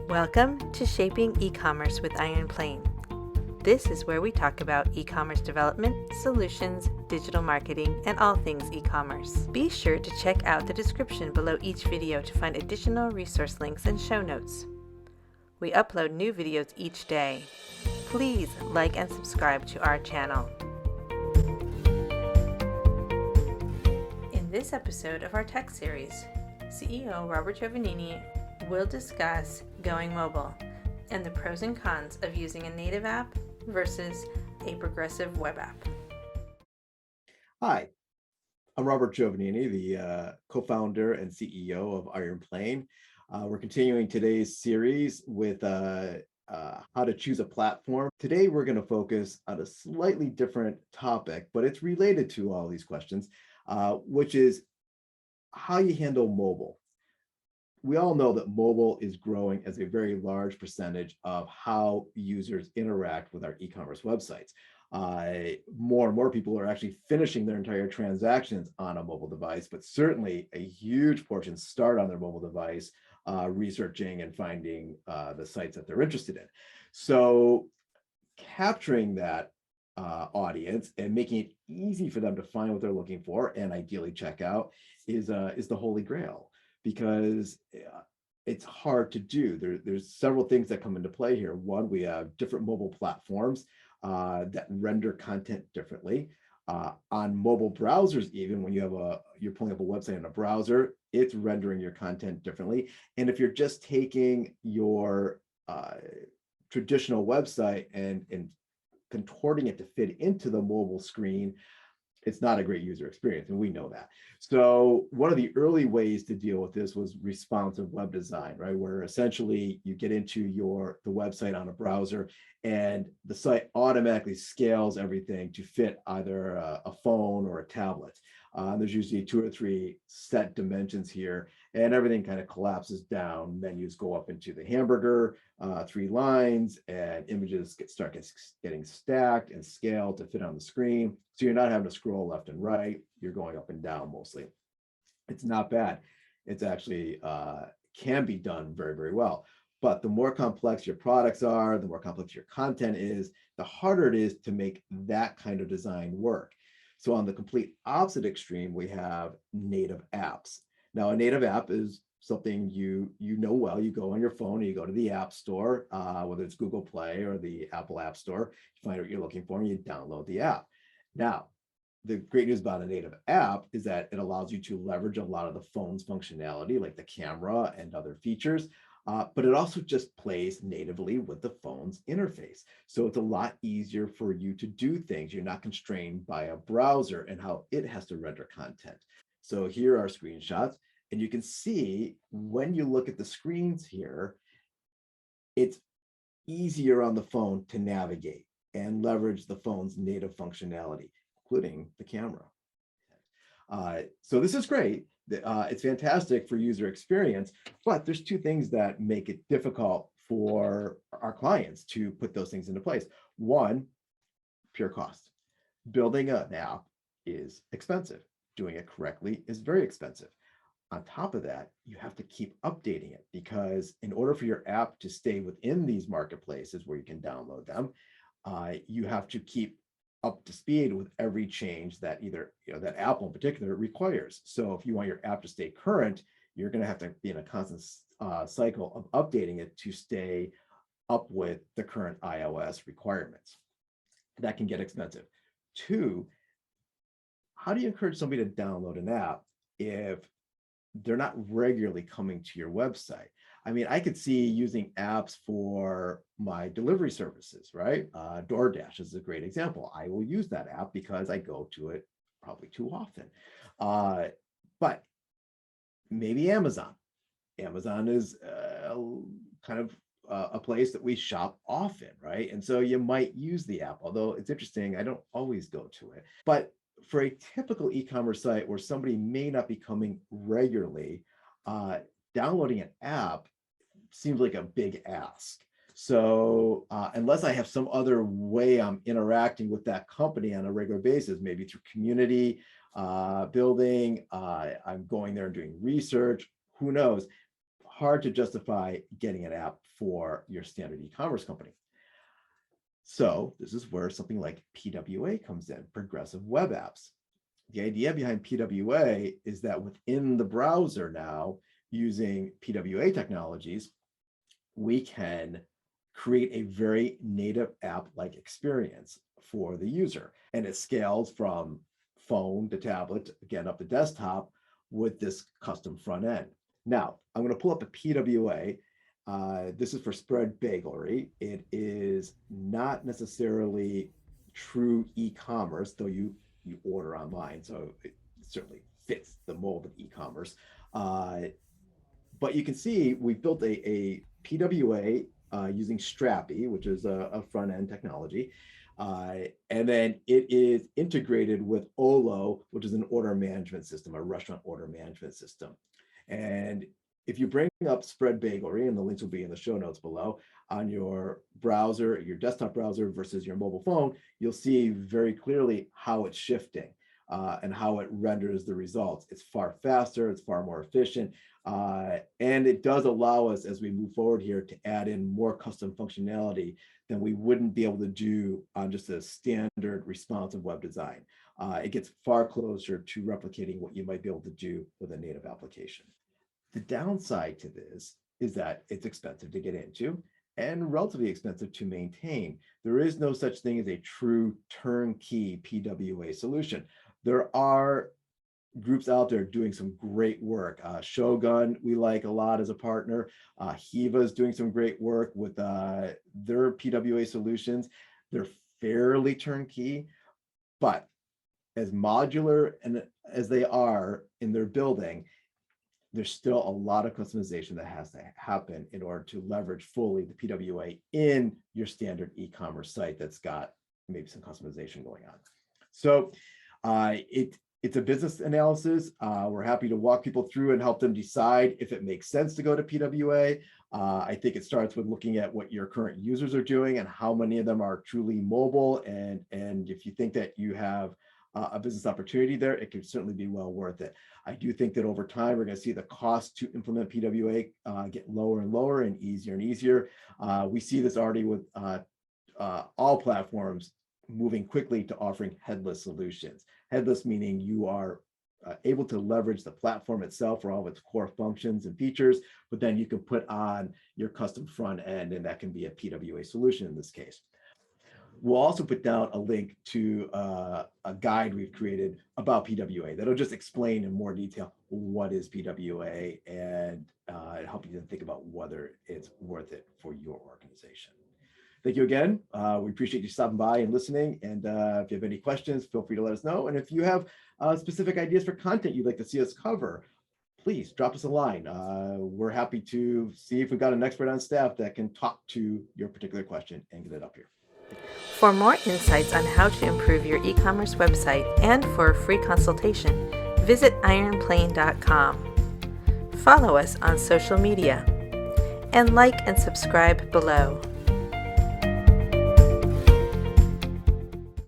Welcome to Shaping eCommerce with IronPlane. This is where we talk about e-commerce development, solutions, digital marketing, and all things e-commerce. Be sure to check out the description below each video to find additional resource links and show notes. We upload new videos each day. Please like and subscribe to our channel. In this episode of our tech series, CEO Robert Giovannini will discuss going mobile and the pros and cons of using a native app versus a progressive web app. Hi, I'm Robert Giovannini, the co-founder and CEO of IronPlane. We're continuing today's series with how to choose a platform. Today, we're going to focus on a slightly different topic, but it's related to all these questions, which is how you handle mobile. We all know that mobile is growing as a very large percentage of how users interact with our e-commerce websites. More and more people are actually finishing their entire transactions on a mobile device, but certainly a huge portion start on their mobile device, researching and finding the sites that they're interested in. So capturing that audience and making it easy for them to find what they're looking for and ideally check out is the holy grail, because it's hard to do. There's several things that come into play here. One, we have different mobile platforms that render content differently. On mobile browsers, even when you're pulling up a website in a browser, it's rendering your content differently. And if you're just taking your traditional website and contorting it to fit into the mobile screen, it's not a great user experience, and we know that. So one of the early ways to deal with this was responsive web design, right? Where essentially you get into the website on a browser and the site automatically scales everything to fit either a phone or a tablet. There's usually 2 or 3 set dimensions here, and everything kind of collapses down. Menus go up into the hamburger, 3 lines, and images start getting stacked and scaled to fit on the screen. So you're not having to scroll left and right. You're going up and down mostly. It's not bad. It's actually can be done very, very well. But the more complex your products are, the more complex your content is, the harder it is to make that kind of design work. So on the complete opposite extreme, we have native apps. Now, a native app is something you know well. You go on your phone and you go to the App Store, whether it's Google Play or the Apple App Store, you find what you're looking for and you download the app. Now, the great news about a native app is that it allows you to leverage a lot of the phone's functionality, like the camera and other features, but it also just plays natively with the phone's interface. So it's a lot easier for you to do things. You're not constrained by a browser and how it has to render content. So here are screenshots, and you can see when you look at the screens here, it's easier on the phone to navigate and leverage the phone's native functionality, including the camera. So this is great. It's fantastic for user experience, but there's 2 things that make it difficult for our clients to put those things into place. One, pure cost. Building an app is expensive. Doing it correctly is very expensive. On top of that, you have to keep updating it, because in order for your app to stay within these marketplaces where you can download them, you have to keep up to speed with every change that that Apple in particular requires. So if you want your app to stay current, you're going to have to be in a constant cycle of updating it to stay up with the current iOS requirements. That can get expensive. 2, how do you encourage somebody to download an app if they're not regularly coming to your website? I mean, I could see using apps for my delivery services, right? DoorDash is a great example. I will use that app because I go to it probably too often. But maybe Amazon. Amazon is kind of a place that we shop often, right? And so you might use the app, although it's interesting, I don't always go to it. But for a typical e-commerce site where somebody may not be coming regularly, downloading an app seems like a big ask. So unless I have some other way I'm interacting with that company on a regular basis, maybe through community building, I'm going there and doing research, who knows, hard to justify getting an app for your standard e-commerce company. So this is where something like PWA comes in, progressive web apps. The idea behind PWA is that within the browser now, using PWA technologies, we can create a very native app-like experience for the user. And it scales from phone to tablet, again, up to desktop with this custom front end. Now, I'm going to pull up a PWA. This is for Spread Bagelry. It is not necessarily true e-commerce, though you order online, so it certainly fits the mold of e-commerce. But you can see we built a PWA using Strapi, which is a front-end technology. And then it is integrated with Olo, which is an order management system, a restaurant order management system. And if you bring up Spread Bagelry, and the links will be in the show notes below, on your browser, your desktop browser versus your mobile phone, you'll see very clearly how it's shifting and how it renders the results. It's far faster, it's far more efficient, and it does allow us, as we move forward here, to add in more custom functionality than we wouldn't be able to do on just a standard responsive web design. It gets far closer to replicating what you might be able to do with a native application. The downside to this is that it's expensive to get into and relatively expensive to maintain. There is no such thing as a true turnkey PWA solution. There are groups out there doing some great work. Shogun, we like a lot as a partner. Hiva is doing some great work with their PWA solutions. They're fairly turnkey, but as modular and as they are in their building, there's still a lot of customization that has to happen in order to leverage fully the PWA in your standard e-commerce site that's got maybe some customization going on. So it's a business analysis. We're happy to walk people through and help them decide if it makes sense to go to PWA. I think it starts with looking at what your current users are doing and how many of them are truly mobile. And if you think that you have a business opportunity there, it could certainly be well worth it. I do think that over time, we're going to see the cost to implement PWA get lower and lower and easier. We see this already with all platforms moving quickly to offering headless solutions. Headless meaning you are able to leverage the platform itself for all of its core functions and features, but then you can put on your custom front end, and that can be a PWA solution in this case. We'll also put down a link to a guide we've created about PWA that'll just explain in more detail what is PWA and help you to think about whether it's worth it for your organization. Thank you again. We appreciate you stopping by and listening. And if you have any questions, feel free to let us know. And if you have specific ideas for content you'd like to see us cover, please drop us a line. We're happy to see if we've got an expert on staff that can talk to your particular question and get it up here. For more insights on how to improve your e-commerce website and for a free consultation, visit IronPlane.com. Follow us on social media and like and subscribe below.